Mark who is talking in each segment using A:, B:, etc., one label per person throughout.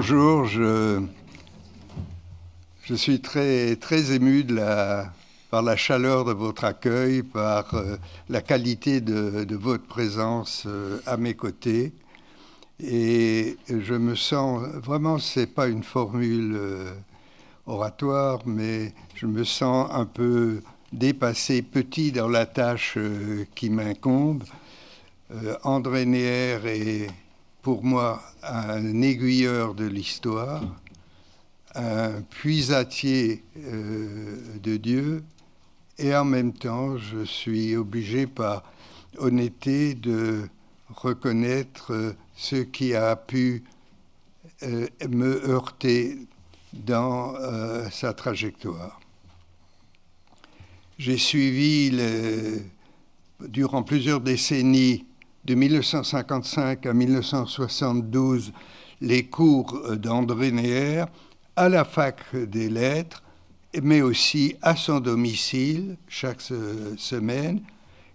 A: bonjour. Je suis très ému par la chaleur de votre accueil, par la qualité de votre présence à mes côtés. Et je me sens, vraiment, ce n'est pas une formule oratoire, mais je me sens un peu dépassé, petit dans la tâche qui m'incombe. André Neher est pour moi un aiguilleur de l'histoire, un puisatier de Dieu, et en même temps, je suis obligé par honnêteté de reconnaître ce qui a pu me heurter dans sa trajectoire. J'ai suivi durant plusieurs décennies, de 1955 à 1972, les cours d'André Neher à la fac des lettres, mais aussi à son domicile chaque semaine.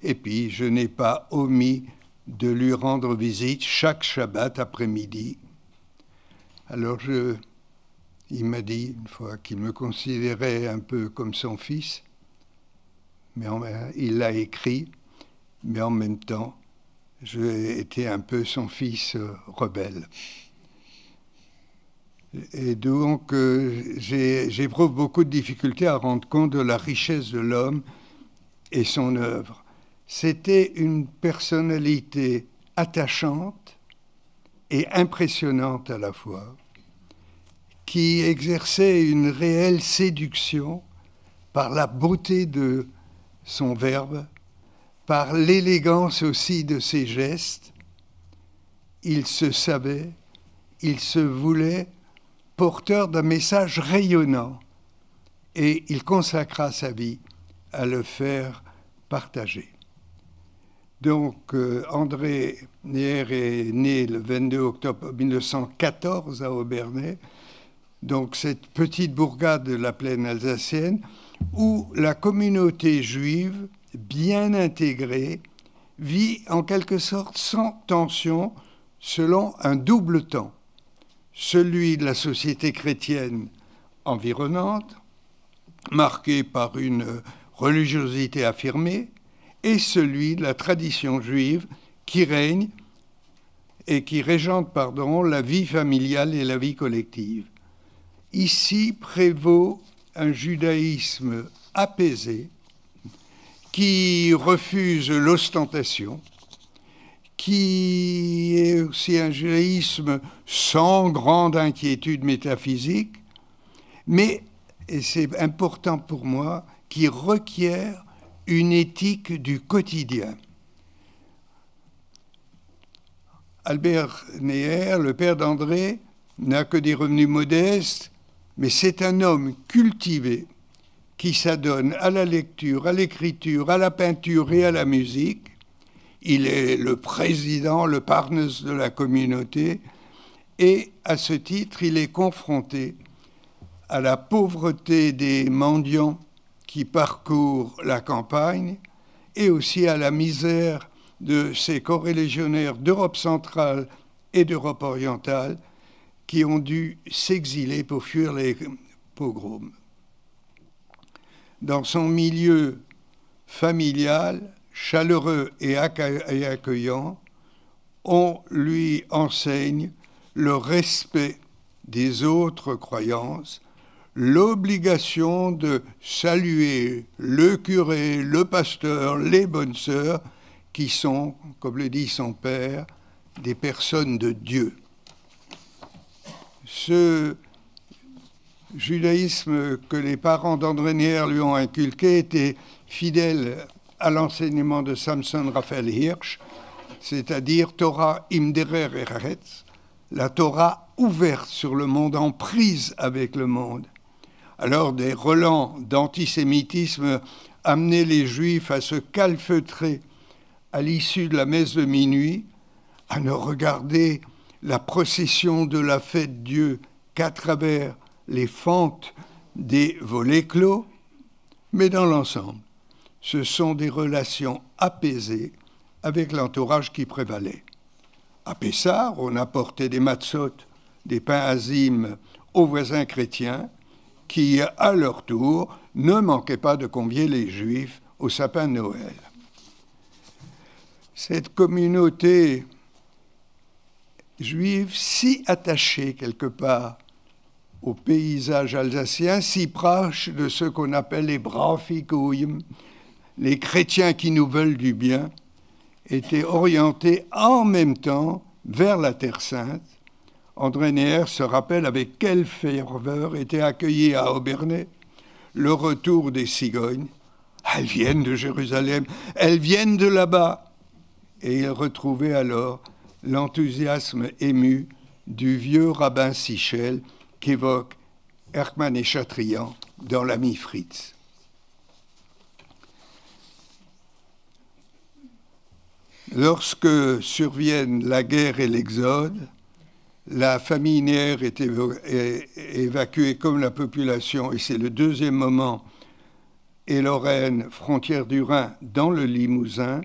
A: Et puis, je n'ai pas omis de lui rendre visite chaque Shabbat après-midi. Alors, il m'a dit une fois qu'il me considérait un peu comme son fils, mais il l'a écrit, mais en même temps, j'ai été un peu son fils rebelle. Et donc, j'éprouve beaucoup de difficultés à rendre compte de la richesse de l'homme et son œuvre. C'était une personnalité attachante et impressionnante à la fois, qui exerçait une réelle séduction par la beauté de son verbe, par l'élégance aussi de ses gestes. Il se savait, il se voulait porteur d'un message rayonnant, et il consacra sa vie à le faire partager. Donc, André Neher est né le 22 octobre 1914 à Obernai, donc cette petite bourgade de la plaine alsacienne, où la communauté juive, bien intégrée, vit en quelque sorte sans tension, selon un double temps. Celui de la société chrétienne environnante, marquée par une religiosité affirmée, et celui de la tradition juive qui règne et qui régente, la vie familiale et la vie collective. Ici prévaut un judaïsme apaisé qui refuse l'ostentation, qui est aussi un judaïsme sans grande inquiétude métaphysique, mais, et c'est important pour moi, qui requiert une éthique du quotidien. Albert Neher, le père d'André, n'a que des revenus modestes, mais c'est un homme cultivé qui s'adonne à la lecture, à l'écriture, à la peinture et à la musique. Il est le président, le parnes de la communauté, et à ce titre, il est confronté à la pauvreté des mendiants qui parcourent la campagne et aussi à la misère de ses corélégionnaires d'Europe centrale et d'Europe orientale qui ont dû s'exiler pour fuir les pogroms. Dans son milieu familial, chaleureux et accueillant, on lui enseigne le respect des autres croyances, l'obligation de saluer le curé, le pasteur, les bonnes sœurs, qui sont, comme le dit son père, des personnes de Dieu. Ce judaïsme que les parents d'André Neher lui ont inculqué était fidèle à l'enseignement de Samson Raphaël Hirsch, c'est-à-dire Torah im derer eretz, la Torah ouverte sur le monde, en prise avec le monde. Alors des relents d'antisémitisme amenaient les Juifs à se calfeutrer à l'issue de la messe de minuit, à ne regarder la procession de la fête Dieu qu'à travers les fentes des volets clos, mais dans l'ensemble, ce sont des relations apaisées avec l'entourage qui prévalait. À Pessah, on apportait des matzot des pains azimes aux voisins chrétiens qui, à leur tour, ne manquaient pas de convier les Juifs au sapin de Noël. Cette communauté juive si attachée quelque part au paysage alsacien, si proche de ce qu'on appelle les Brafikouyem, les chrétiens qui nous veulent du bien, était orientée en même temps vers la Terre Sainte. André Neher se rappelle avec quelle ferveur était accueilli à Obernai le retour des cigognes. Elles viennent de Jérusalem, elles viennent de là-bas. Et il retrouvait alors l'enthousiasme ému du vieux rabbin Sichel qu'évoquent Erckmann et Chatrian dans l'ami Fritz. Lorsque surviennent la guerre et l'exode, la famille Neher est évacuée comme la population, et c'est le deuxième moment, et Lorraine, frontière du Rhin, dans le Limousin.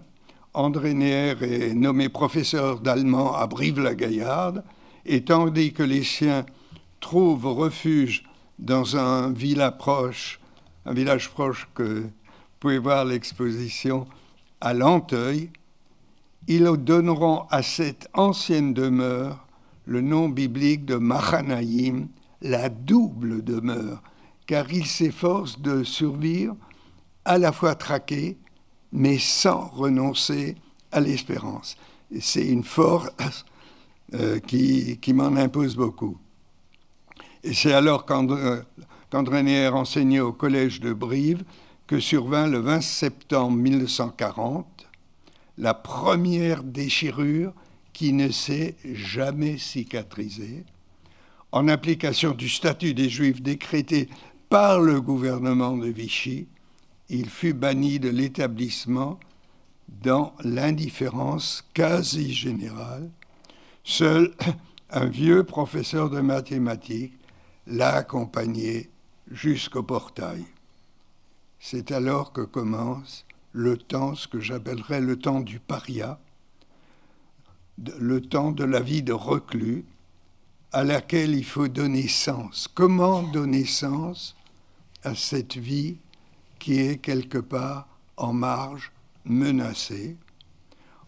A: André Neher est nommé professeur d'allemand à Brive-la-Gaillarde, et tandis que les siens trouvent refuge dans un village proche que vous pouvez voir l'exposition à Lanteuil, ils donneront à cette ancienne demeure le nom biblique de Mahanaïm, la double demeure, car ils s'efforcent de survivre à la fois traqués, mais sans renoncer à l'espérance. Et c'est une force qui m'en impose beaucoup. Et c'est alors qu'André Neher enseignait au collège de Brive que survint le 20 septembre 1940 la première déchirure qui ne s'est jamais cicatrisée, en application du statut des Juifs décrété par le gouvernement de Vichy. Il fut banni de l'établissement dans l'indifférence quasi générale. Seul un vieux professeur de mathématiques l'a accompagné jusqu'au portail. C'est alors que commence le temps, ce que j'appellerais le temps du paria, le temps de la vie de reclus, à laquelle il faut donner sens. Comment donner sens à cette vie qui est quelque part en marge, menacée?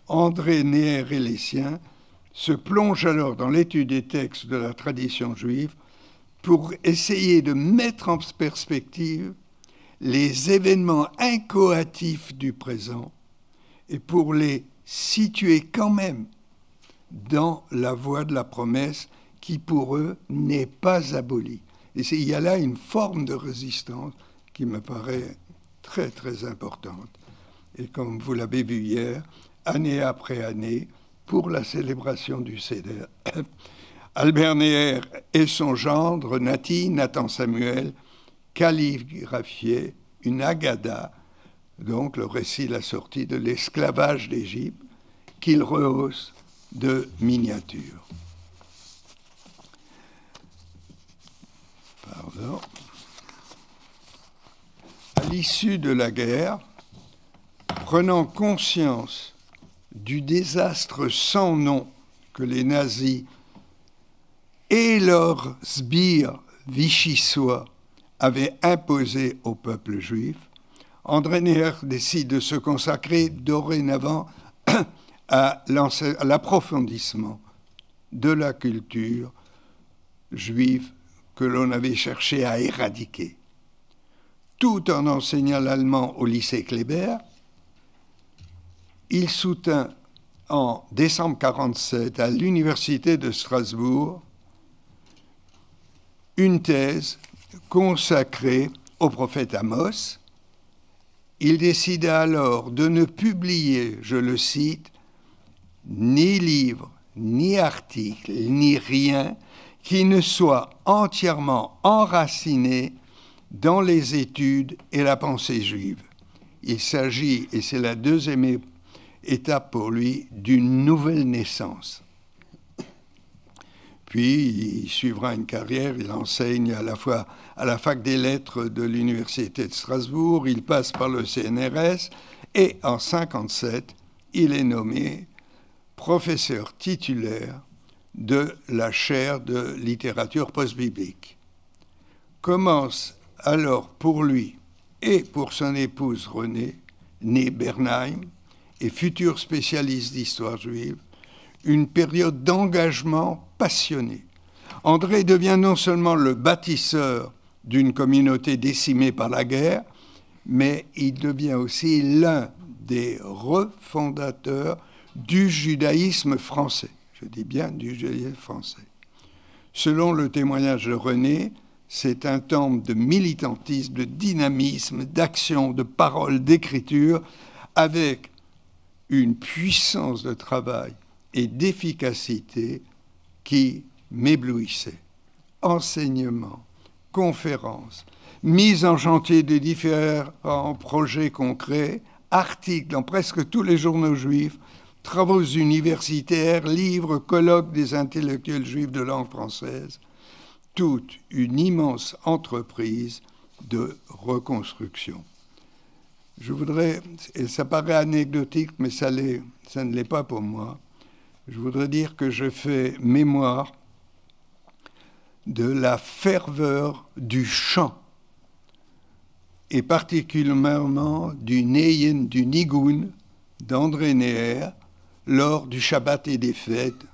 A: André Neher et les siens se plongent alors dans l'étude des textes de la tradition juive pour essayer de mettre en perspective les événements incoatifs du présent et pour les situer quand même dans la voie de la promesse qui, pour eux, n'est pas abolie. Et il y a là une forme de résistance qui me paraît très, très importante. Et comme vous l'avez vu hier, année après année, pour la célébration du Seder, Albert Neher et son gendre, Nathan Samuel, calligraphiaient une Haggadah, donc le récit, la sortie de l'esclavage d'Égypte, qu'il rehausse de miniatures. Pardon. À l'issue de la guerre, prenant conscience du désastre sans nom que les nazis et leurs sbires vichysois avaient imposé au peuple juif, André Neher décide de se consacrer dorénavant à l'approfondissement de la culture juive que l'on avait cherché à éradiquer. Tout en enseignant l'allemand au lycée Kléber, il soutint en décembre 1947 à l'université de Strasbourg une thèse consacrée au prophète Amos. Il décida alors de ne publier, je le cite, ni livre, ni article, ni rien qui ne soit entièrement enraciné dans les études et la pensée juive. Il s'agit, et c'est la deuxième étape pour lui, d'une nouvelle naissance. Puis il suivra une carrière, il enseigne à la fois à la fac des lettres de l'université de Strasbourg, il passe par le CNRS et en 1957, il est nommé professeur titulaire de la chaire de littérature post-biblique. Commence alors pour lui et pour son épouse Renée, née Bernheim et future spécialiste d'histoire juive, une période d'engagement passionné. André devient non seulement le bâtisseur d'une communauté décimée par la guerre, mais il devient aussi l'un des refondateurs du judaïsme français. Je dis bien du judaïsme français. Selon le témoignage de René, c'est un temps de militantisme, de dynamisme, d'action, de parole, d'écriture, avec une puissance de travail et d'efficacité qui m'éblouissait. Enseignement, conférences, mise en chantier de différents projets concrets, articles dans presque tous les journaux juifs, travaux universitaires, livres, colloques des intellectuels juifs de langue française, toute une immense entreprise de reconstruction. Je voudrais, et ça paraît anecdotique, mais ça ne l'est pas pour moi, je voudrais dire que je fais mémoire de la ferveur du chant, et particulièrement du Neyen, du Nigun d'André Neher, lors du Shabbat et des fêtes,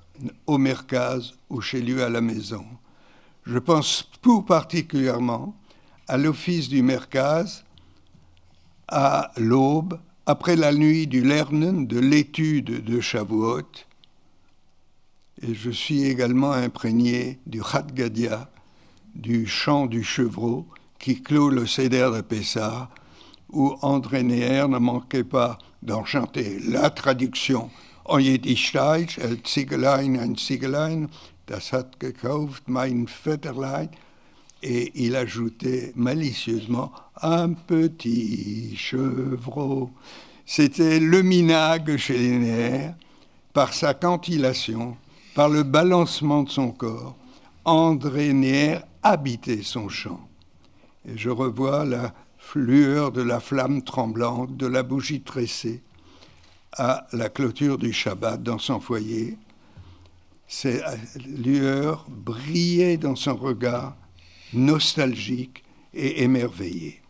A: au Merkaz ou chez lui à la maison. Je pense tout particulièrement à l'office du Merkaz, à l'aube, après la nuit du Lernen, de l'étude de Shavuot, et je suis également imprégné du Chat Gadia, du chant du chevreau, qui clôt le Seder de Pessah, où André Neher ne manquait pas d'en chanter la traduction en Yiddishkeit, El Ziegelein, ein Ziegelein, das hat gekauft mein Vetterlein, et il ajoutait malicieusement un petit chevreau. C'était le minag chez les Neher, par sa cantillation, par le balancement de son corps. André Neher habitait son chant. Et je revois la lueur de la flamme tremblante, de la bougie tressée, à la clôture du Shabbat dans son foyer. Cette lueur brillait dans son regard, nostalgique et émerveillé.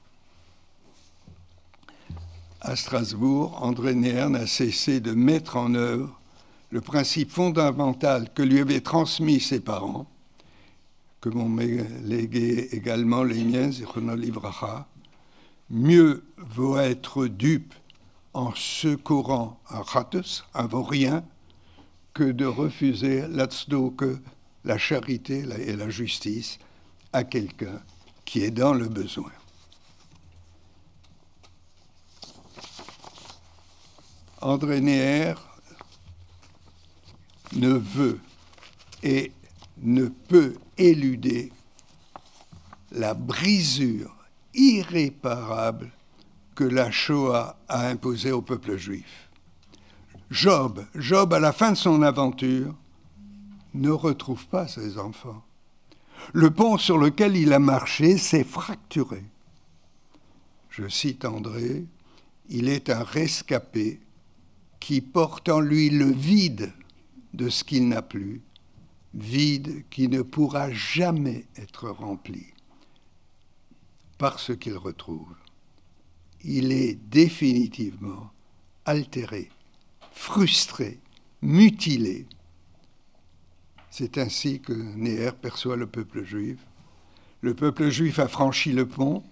A: À Strasbourg, André Neher n'a cessé de mettre en œuvre le principe fondamental que lui avaient transmis ses parents, que m'ont légué également les miens, Zichrono Livracha. Mieux vaut être dupe en secourant un ratus, un vaurien, que de refuser l'atzdoke, la charité et la justice à quelqu'un qui est dans le besoin. André Neher ne veut et ne peut éluder la brisure irréparable que la Shoah a imposée au peuple juif. Job, à la fin de son aventure, ne retrouve pas ses enfants. Le pont sur lequel il a marché s'est fracturé. Je cite André, il est un rescapé qui porte en lui le vide de ce qu'il n'a plus, vide qui ne pourra jamais être rempli par ce qu'il retrouve. Il est définitivement altéré, frustré, mutilé. C'est ainsi que Neher perçoit le peuple juif. Le peuple juif a franchi le pont,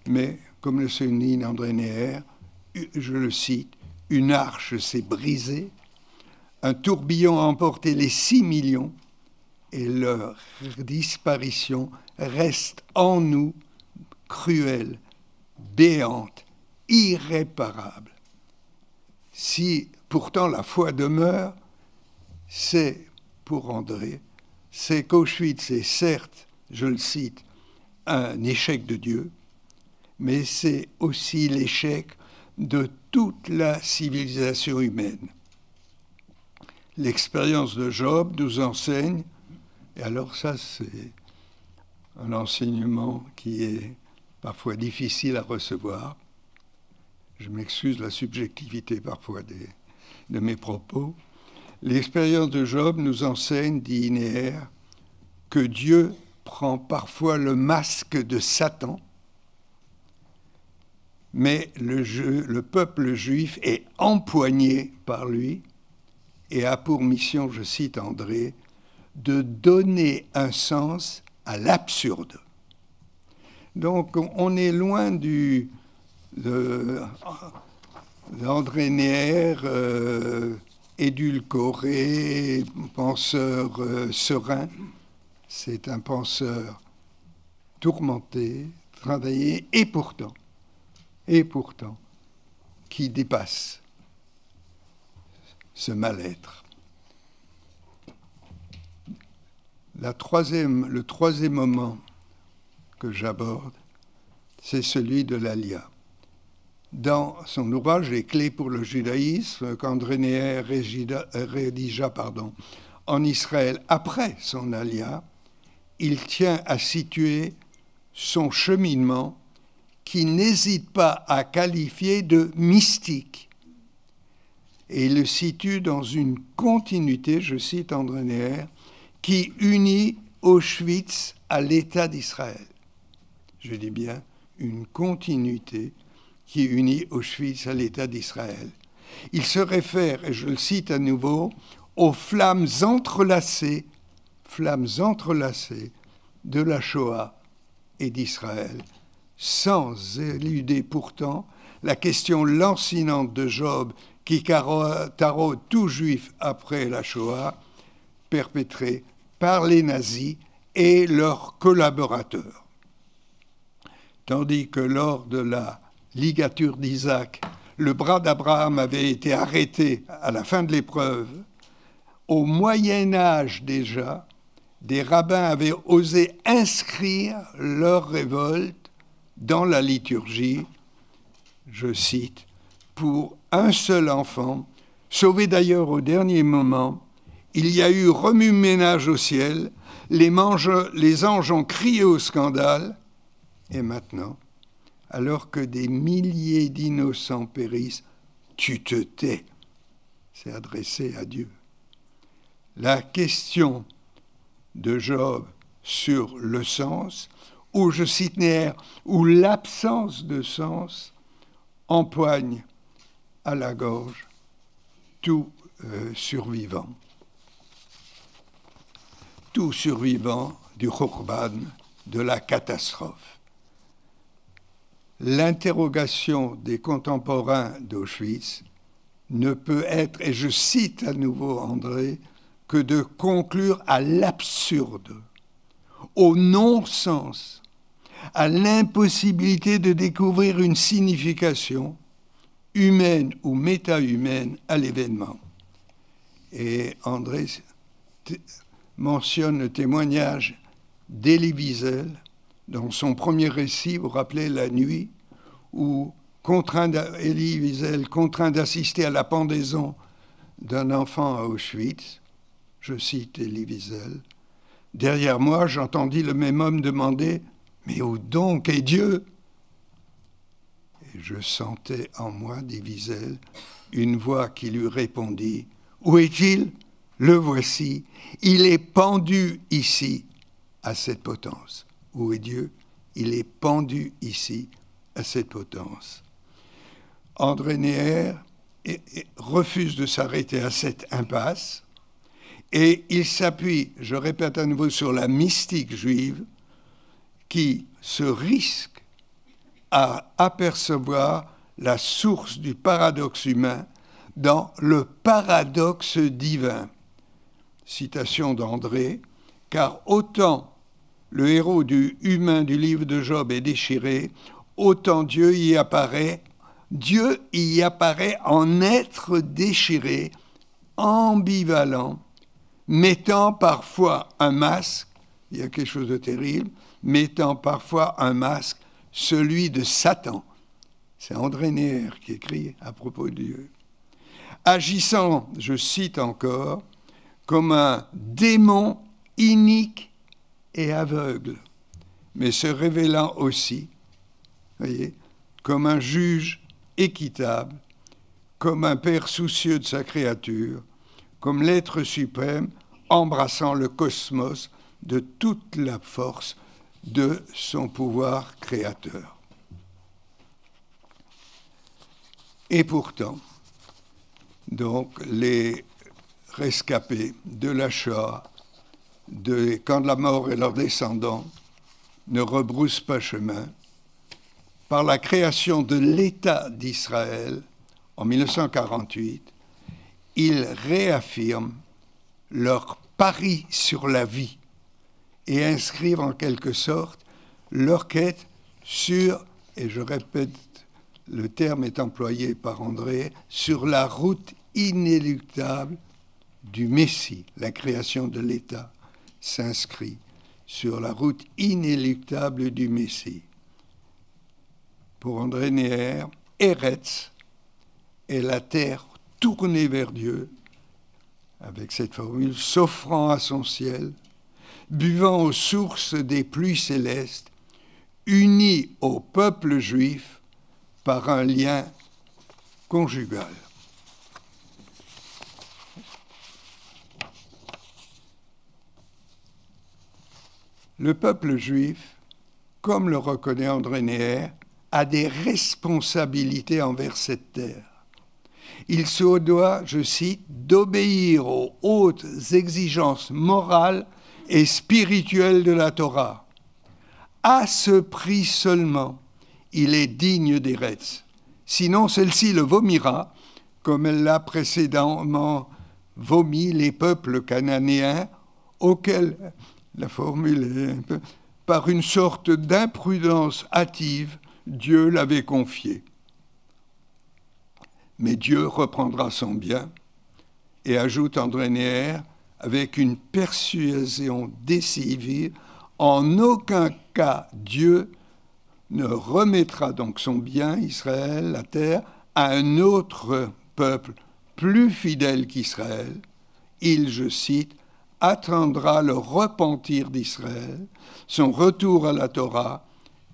A: mais, comme le souligne André Neher, je le cite, une arche s'est brisée, un tourbillon a emporté les 6 millions, et leur disparition reste en nous cruelle, béante, irréparable. Si pourtant la foi demeure, c'est, pour André, c'est qu'Auschwitz est certes, je le cite, un échec de Dieu, mais c'est aussi l'échec de toute la civilisation humaine. L'expérience de Job nous enseigne, et alors ça c'est un enseignement qui est parfois difficile à recevoir. Je m'excuse de la subjectivité parfois de mes propos, L'expérience de Job nous enseigne, dit Neher, que Dieu prend parfois le masque de Satan, mais le peuple juif est empoigné par lui et a pour mission, je cite André, de donner un sens à l'absurde. Donc on est loin d'André Neher, édulcoré, penseur serein. C'est un penseur tourmenté, travaillé, et pourtant, qui dépasse ce mal-être. Le troisième moment que j'aborde, c'est celui de l'Alia. Dans son ouvrage « Les clés pour le judaïsme » qu'André Neher rédigea en Israël après son Alia, il tient à situer son cheminement qui n'hésite pas à qualifier de mystique. Et il le situe dans une continuité, je cite André Neher, qui unit Auschwitz à l'État d'Israël. Je dis bien une continuité qui unit Auschwitz à l'État d'Israël. Il se réfère, et je le cite à nouveau, aux flammes entrelacées de la Shoah et d'Israël, sans éluder pourtant la question lancinante de Job qui taraude tout juif après la Shoah, perpétrée par les nazis et leurs collaborateurs. Tandis que lors de la ligature d'Isaac, le bras d'Abraham avait été arrêté à la fin de l'épreuve, au Moyen Âge déjà, des rabbins avaient osé inscrire leur révolte dans la liturgie, je cite, pour un seul enfant, sauvé d'ailleurs au dernier moment, il y a eu remue-ménage au ciel, les anges ont crié au scandale, et maintenant, alors que des milliers d'innocents périssent, tu te tais. C'est adressé à Dieu. La question de Job sur le sens, ou je cite Neher, où l'absence de sens empoigne à la gorge tout survivant. Tout survivant du Khurban, de la catastrophe. L'interrogation des contemporains d'Auschwitz ne peut être, et je cite à nouveau André, que de conclure à l'absurde, au non-sens, à l'impossibilité de découvrir une signification humaine ou méta-humaine à l'événement. Et André mentionne le témoignage d'Elie Wiesel dans son premier récit, vous vous rappelez, La Nuit, où Elie Wiesel, contraint d'assister à la pendaison d'un enfant à Auschwitz, je cite Elie Wiesel, « Derrière moi, j'entendis le même homme demander « Mais où donc est Dieu ?» Et je sentais en moi, dit Wiesel, une voix qui lui répondit « Où est-il ? Le voici, il est pendu ici à cette potence. » Où est Dieu ? Il est pendu ici à cette potence. André Neher refuse de s'arrêter à cette impasse et il s'appuie, je répète à nouveau, sur la mystique juive qui se risque à apercevoir la source du paradoxe humain dans le paradoxe divin. Citation d'André, car autant le héros humain du livre de Job est déchiré, autant Dieu y apparaît en être déchiré, ambivalent, mettant parfois un masque, il y a quelque chose de terrible, mettant parfois un masque, celui de Satan. C'est André Neher qui écrit à propos de Dieu. Agissant, je cite encore, comme un démon inique et aveugle, mais se révélant aussi, voyez, comme un juge équitable, comme un père soucieux de sa créature, comme l'être suprême embrassant le cosmos de toute la force de son pouvoir créateur. Et pourtant, donc, les rescapés de la Shoah, des camps de la mort et leurs descendants ne rebroussent pas chemin. Par la création de l'État d'Israël en 1948, ils réaffirment leur pari sur la vie et inscrivent en quelque sorte leur quête sur, et je répète, le terme est employé par André, sur la route inéluctable du Messie. La création de l'État s'inscrit sur la route inéluctable du Messie. Pour André Neher, Eretz est la terre tournée vers Dieu, avec cette formule, s'offrant à son ciel, buvant aux sources des pluies célestes, unie au peuple juif par un lien conjugal. Le peuple juif, comme le reconnaît André Neher, a des responsabilités envers cette terre. Il se doit, je cite, d'obéir aux hautes exigences morales et spirituelles de la Torah. À ce prix seulement, il est digne d'Eretz. Sinon, celle-ci le vomira, comme elle l'a précédemment vomi les peuples cananéens, auxquels, la formule est un peu, par une sorte d'imprudence hâtive, Dieu l'avait confié. Mais Dieu reprendra son bien, et ajoute André Neher, avec une persuasion décisive, en aucun cas Dieu ne remettra donc son bien, Israël, la terre, à un autre peuple plus fidèle qu'Israël. Il, je cite, attendra le repentir d'Israël, son retour à la Torah,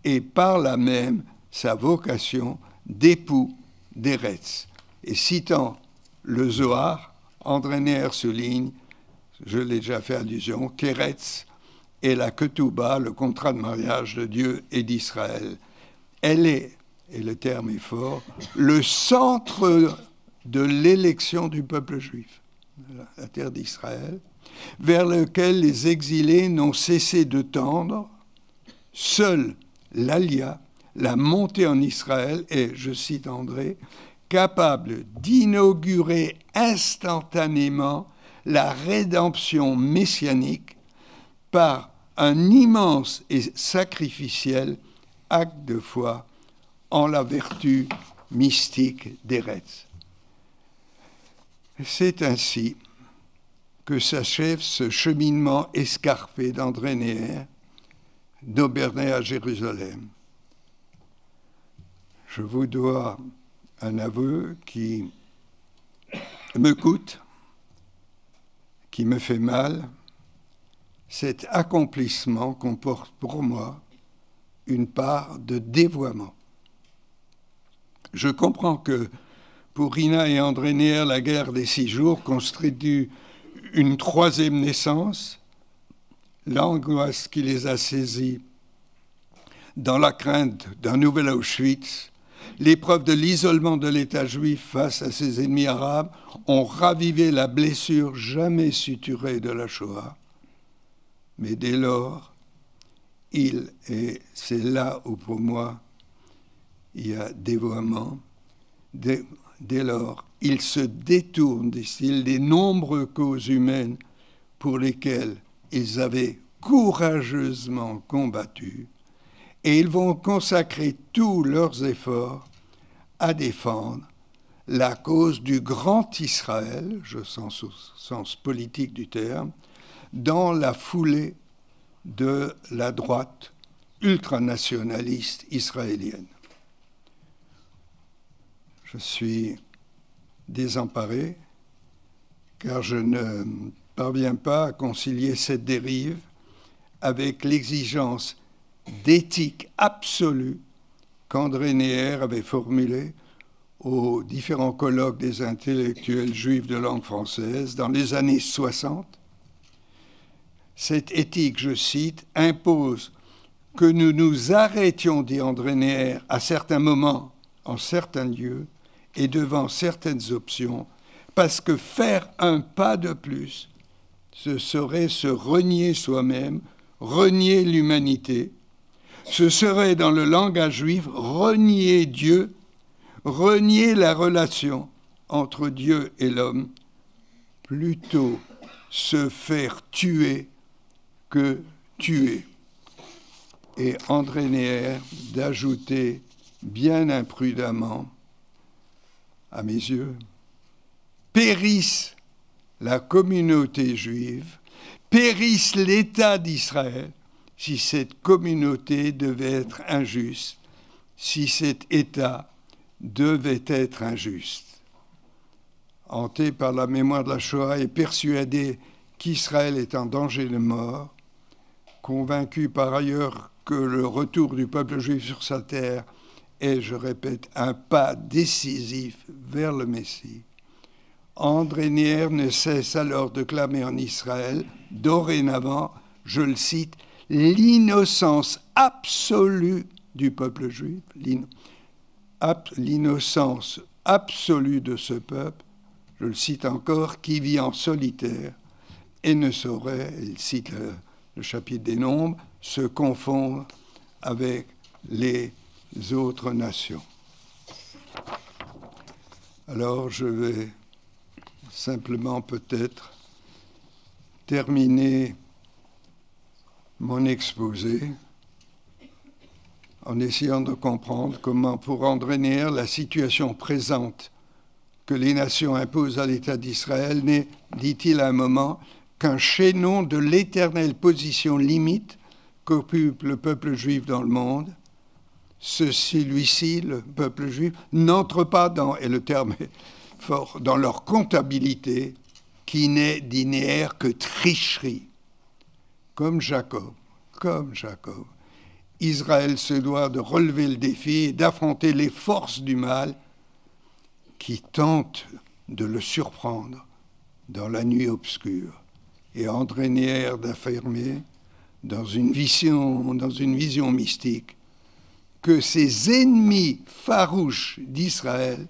A: et par là même sa vocation d'époux d'Eretz. Et citant le Zohar, André Neher souligne, je l'ai déjà fait allusion, qu'Eretz est la ketouba, le contrat de mariage de Dieu et d'Israël. Elle est, et le terme est fort, le centre de l'élection du peuple juif, la terre d'Israël, vers lequel les exilés n'ont cessé de tendre. Seul l'Alia, la montée en Israël, est, je cite André, capable d'inaugurer instantanément la rédemption messianique par un immense et sacrificiel acte de foi en la vertu mystique d'Eretz. C'est ainsi que s'achève ce cheminement escarpé d'André Neher d'Obernai à Jérusalem. Je vous dois un aveu qui me coûte, qui me fait mal. Cet accomplissement comporte pour moi une part de dévoiement. Je comprends que pour Rina et André Neher, la guerre des 6 jours constitue une troisième naissance, l'angoisse qui les a saisis dans la crainte d'un nouvel Auschwitz, l'épreuve de l'isolement de l'État juif face à ses ennemis arabes ont ravivé la blessure jamais suturée de la Shoah. Mais dès lors, et c'est là où pour moi il y a dévoiement, dès lors, il se détourne des nombreuses causes humaines pour lesquelles ils avaient courageusement combattu, et ils vont consacrer tous leurs efforts à défendre la cause du grand Israël, je sens au sens politique du terme, dans la foulée de la droite ultranationaliste israélienne. Je suis désemparé car je ne parviens pas à concilier cette dérive avec l'exigence d'éthique absolue qu'André Neher avait formulée aux différents colloques des intellectuels juifs de langue française dans les années 60. Cette éthique, je cite, impose que nous nous arrêtions, dit André Neher, à certains moments, en certains lieux et devant certaines options, parce que faire un pas de plus, ce serait se renier soi-même, renier l'humanité. Ce serait, dans le langage juif, renier Dieu, renier la relation entre Dieu et l'homme, plutôt se faire tuer que tuer. Et André Neher d'ajouter bien imprudemment, à mes yeux, périsse la communauté juive, périsse l'État d'Israël, si cette communauté devait être injuste, si cet État devait être injuste. Hanté par la mémoire de la Shoah et persuadé qu'Israël est en danger de mort, convaincu par ailleurs que le retour du peuple juif sur sa terre est, je répète, un pas décisif vers le Messie, André Neher ne cesse alors de clamer en Israël, dorénavant, je le cite, l'innocence absolue du peuple juif, l'innocence absolue de ce peuple, je le cite encore, qui vit en solitaire et ne saurait, il cite le chapitre des Nombres, se confondre avec les autres nations. Alors je vais simplement peut-être terminer mon exposé en essayant de comprendre comment, pour André Neher, la situation présente que les nations imposent à l'État d'Israël n'est, dit-il à un moment, qu'un chaînon de l'éternelle position limite qu'occupe le peuple juif dans le monde. Celui-ci, le peuple juif, n'entre pas dans, et le terme est fort, dans leur comptabilité, qui n'est, dit Neher, que tricherie. Comme Jacob, Israël se doit de relever le défi et d'affronter les forces du mal qui tentent de le surprendre dans la nuit obscure. Et André Neher d'affirmer, dans une vision mystique, que ces ennemis farouches d'Israël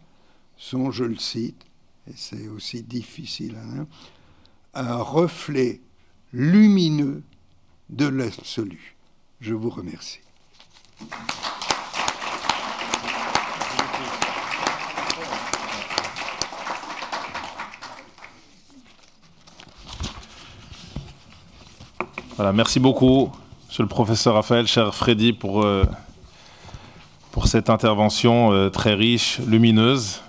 A: sont, je le cite, et c'est aussi difficile, un reflet lumineux de l'absolu. Je vous remercie.
B: Voilà, merci beaucoup, monsieur le professeur Raphaël, cher Freddy, pour cette intervention très riche, lumineuse.